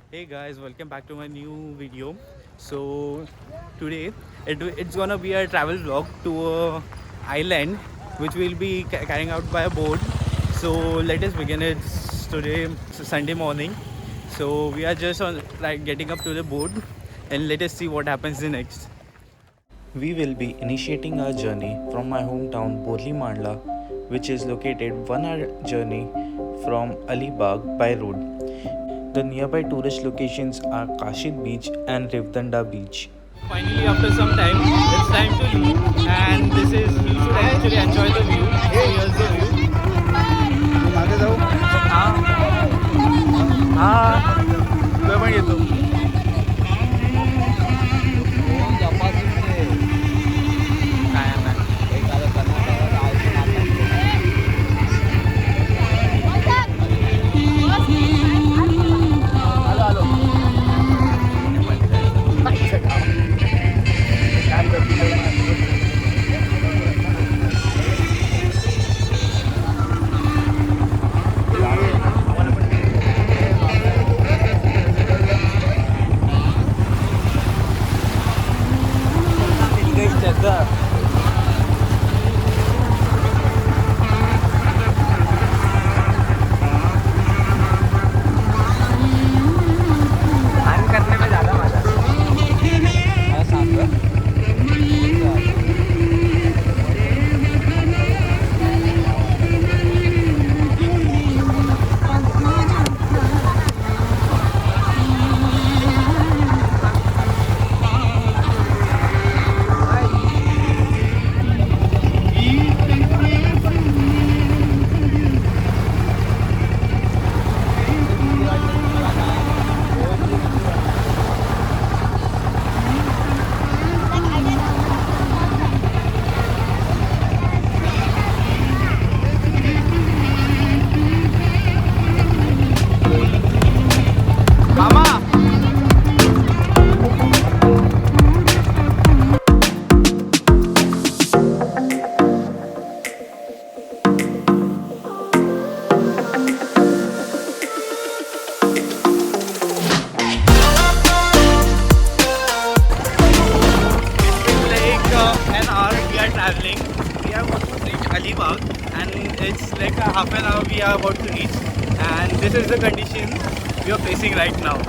Hey guys, welcome back to my new video. So today it's gonna be a travel vlog to a island which will be carrying out by a boat. So let us begin. It's today Sunday morning. So we are just on like getting up to the boat and let us see what happens the next. We will be initiating our journey from my hometown Borli Mandla, which is located 1 hour journey from Alibaug by road. The nearby tourist locations are Kashid Beach and Rivdanda Beach. Finally, after some time, it's time to leave, and this is you should actually enjoy the view. So here's the view. हाँ तुझं पण येतो काय नाही Traveling. We have almost reached Alibaug and it's like a half an hour we are about to reach, and this is the condition we are facing right now.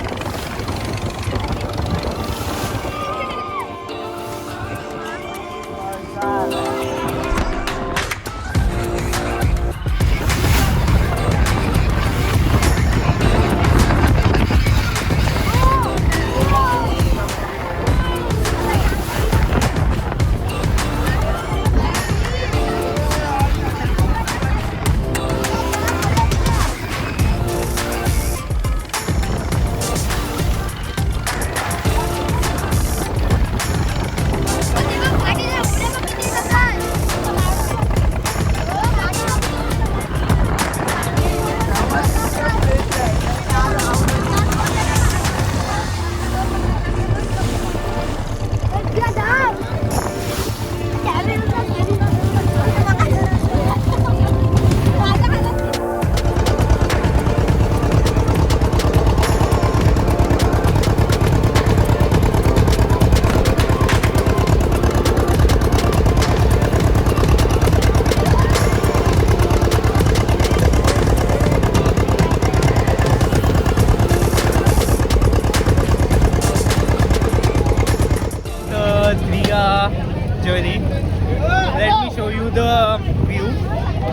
Journey. Let me show you the view.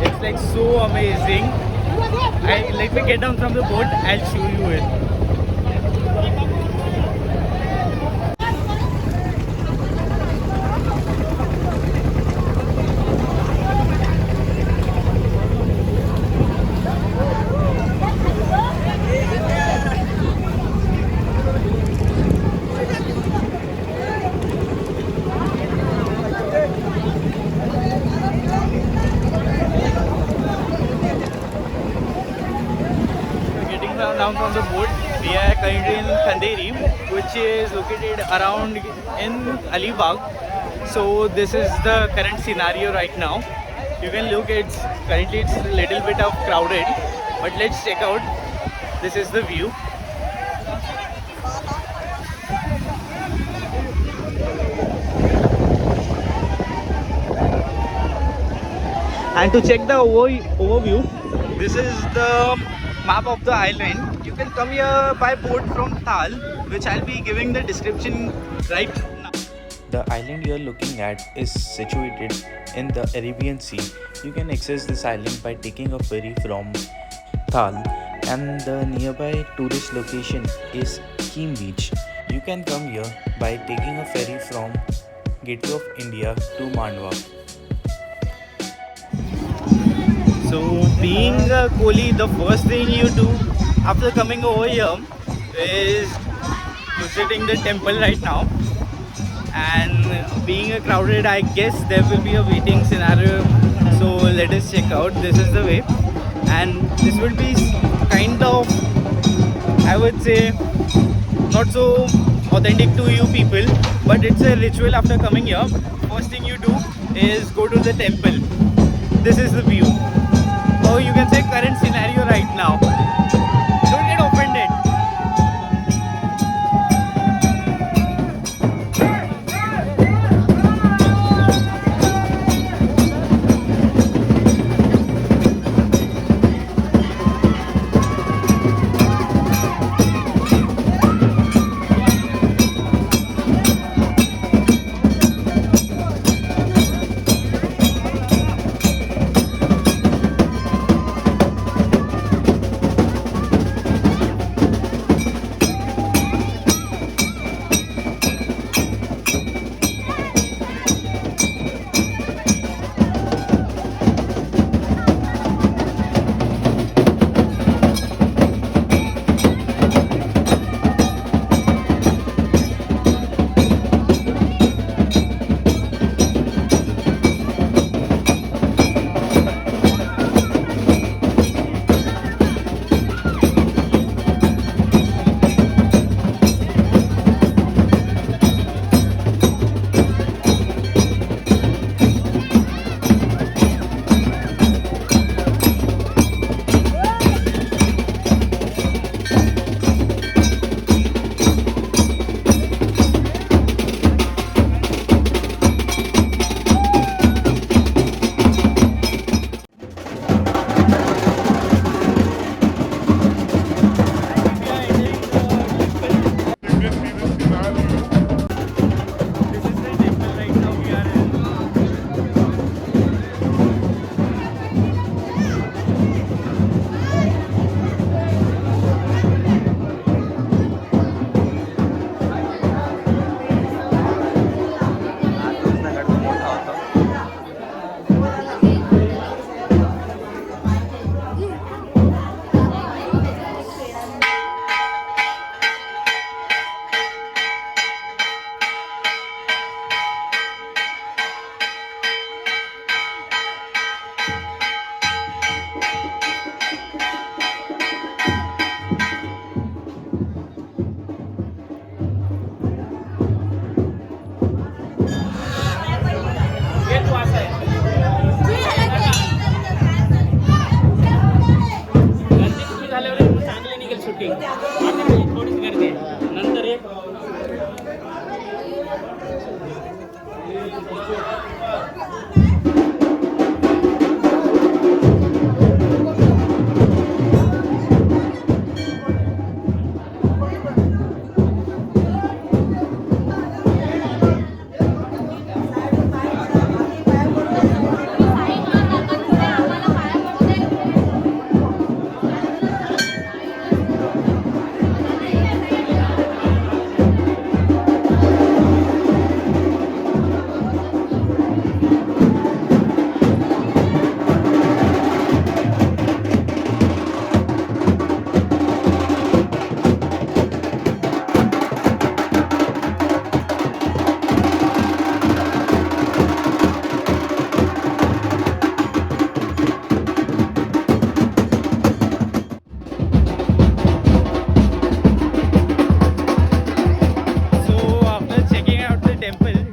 It's like so amazing. Let me get down from the boat. I'll show you it. Down from the boat, we are currently in KHANDERI, which is located around in Alibaug. So this is the current scenario right now. You can look, it's currently it's a little bit of crowded, but let's check out. This is the view. And to check the overview, this is the map of the island. You can come here by boat from Tal, which I'll be giving the description right now. The island you are looking at is situated in the Arabian Sea. You can access this island by taking a ferry from Thal, and the nearby tourist location is Keem Beach. You can come here by taking a ferry from Gateway of India to Mandwa. So, being a KOLI, the first thing you do after coming over here is visiting the temple right now. And being a crowded, I guess there will be a waiting scenario. So let us check out. This is the way, and this will be kind of, I would say, not so authentic to you people, but it's a ritual after coming here. First thing you do is go to the temple. This is the view. Or you can say current scenario right now. Don't get offended.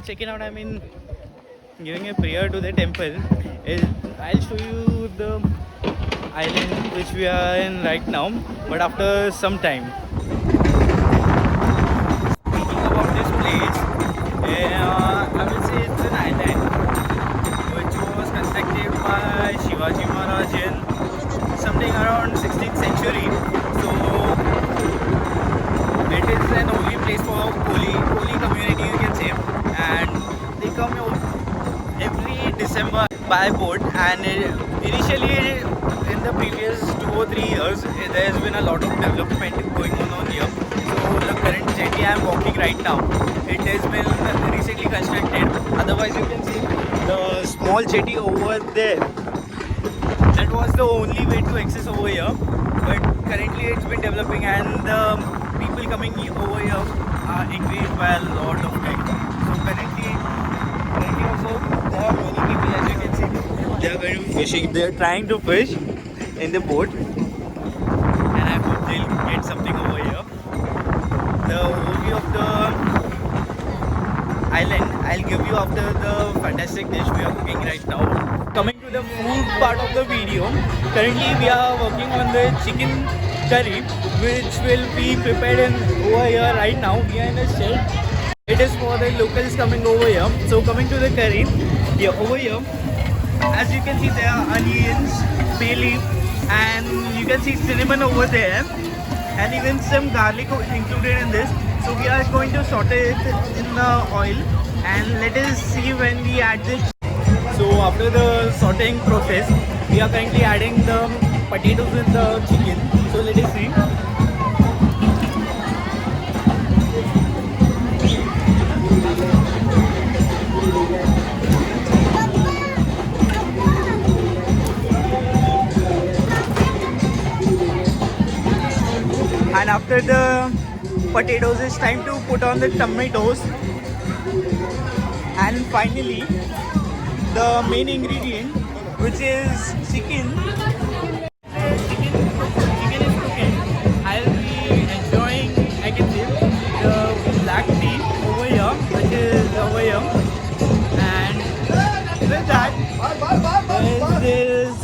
Checking out, I mean giving a prayer to the temple. I'll show you the island which we are in right now, but after some time. Speaking about this place, I will say it's an island which was constructed by in something around 16th century. So it is an only place for KOLI community, you can say, and they come out every December by boat. And initially, in the previous 2 or 3 years, there has been a lot of development going on here. So the current jetty I am walking right now, it has been recently constructed. Otherwise, you can see the small jetty over there. That was the only way to access over here. But currently, it's been developing, and the people coming over here are increased by a lot of things. So currently also there are many people, as you can see, they are going to be fishing. They are trying to fish in the boat, and I hope they'll get something over here. The overview of the island I'll give you after the fantastic dish we are cooking right now. Coming to the food part of the video, currently we are working on the chicken curry, which will be prepared over here right now. We are in a shed. It is for the locals coming over here. So coming to the curry, here over here, as you can see, there are onions, bay leaf, and you can see cinnamon over there, and even some garlic included in this. So we are going to saute it in the oil, and let us see when we add this. So after the sauteing process, we are currently adding the potatoes in the chicken. So let us see. And after the potatoes, it's time to put on the tomatoes. And finally, the main ingredient, which is chicken. Chicken is cooking. I'll be enjoying, I can say, the black tea over here, which is over here. And with that, there is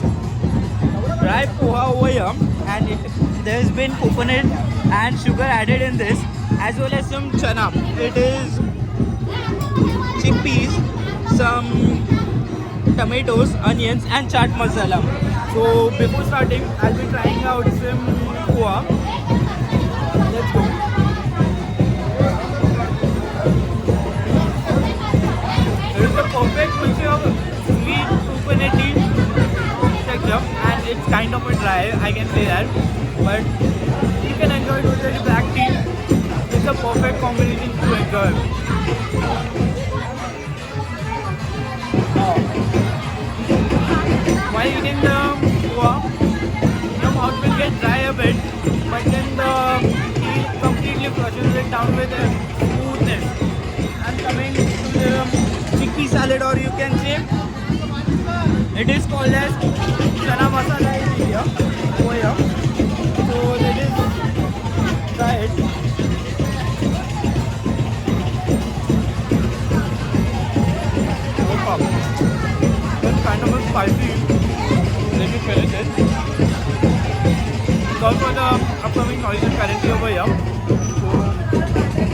dry poha over here, and there's been coconut and sugar added in this, as well as some chana. It is chickpeas, some tomatoes, onions, and chaat masala. So before starting, I'll be trying out some poha. Let's go. It is the perfect mixture of sweet coconutty texture, and it's kind of a dry, I can say that. But you can enjoy it with the black tea. It's a perfect combination to enjoy. While eating the poha, your mouth will get dry a bit, but then the tea completely flushes it down with a smoothness. And coming to the chickpea salad, or you can say, it is called as chana masala in India, over here. So let us try it. It's kind of a spicy. Let me finish it. It's also the upcoming noises currently over here. So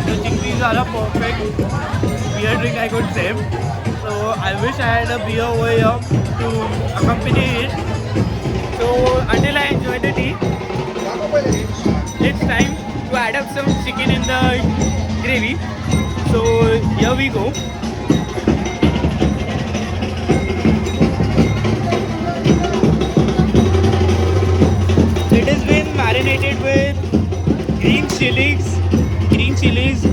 the chickpeas are a perfect beer drink, I could say. So I wish I had a beer over here to accompany it. So until I enjoy the tea, it's time to add up some chicken in the gravy. So here we go. It has been marinated with green chilies,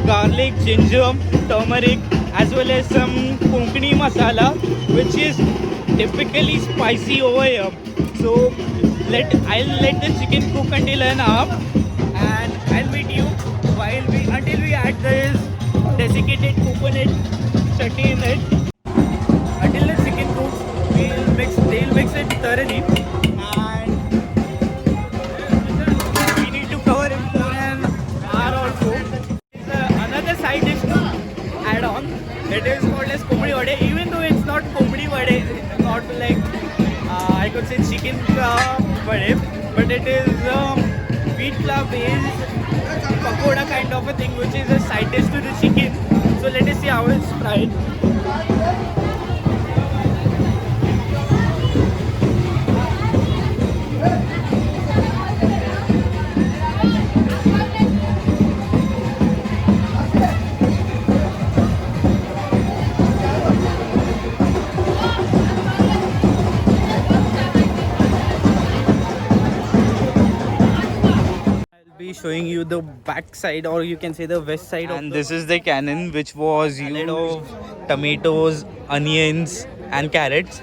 garlic, ginger, turmeric, as well as some Konkani masala, which is typically spicy over here. So I'll let the chicken cook until an hour, and I'll meet you until we add this desiccated coconut chutney in it. Until the chicken cooks, they'll mix it thoroughly, and we need to cover it for an hour or so. Another side dish to add on. It is called as komdi vade, even though it's not komdi vade, not like I could say chicken vade, but it is wheat flour based pakoda kind of a thing, which is a side dish to the chicken. So let us see how it's fried. showing you the back side, or you can say the west side. And this is the cannon which was used of tomatoes, onions, and carrots.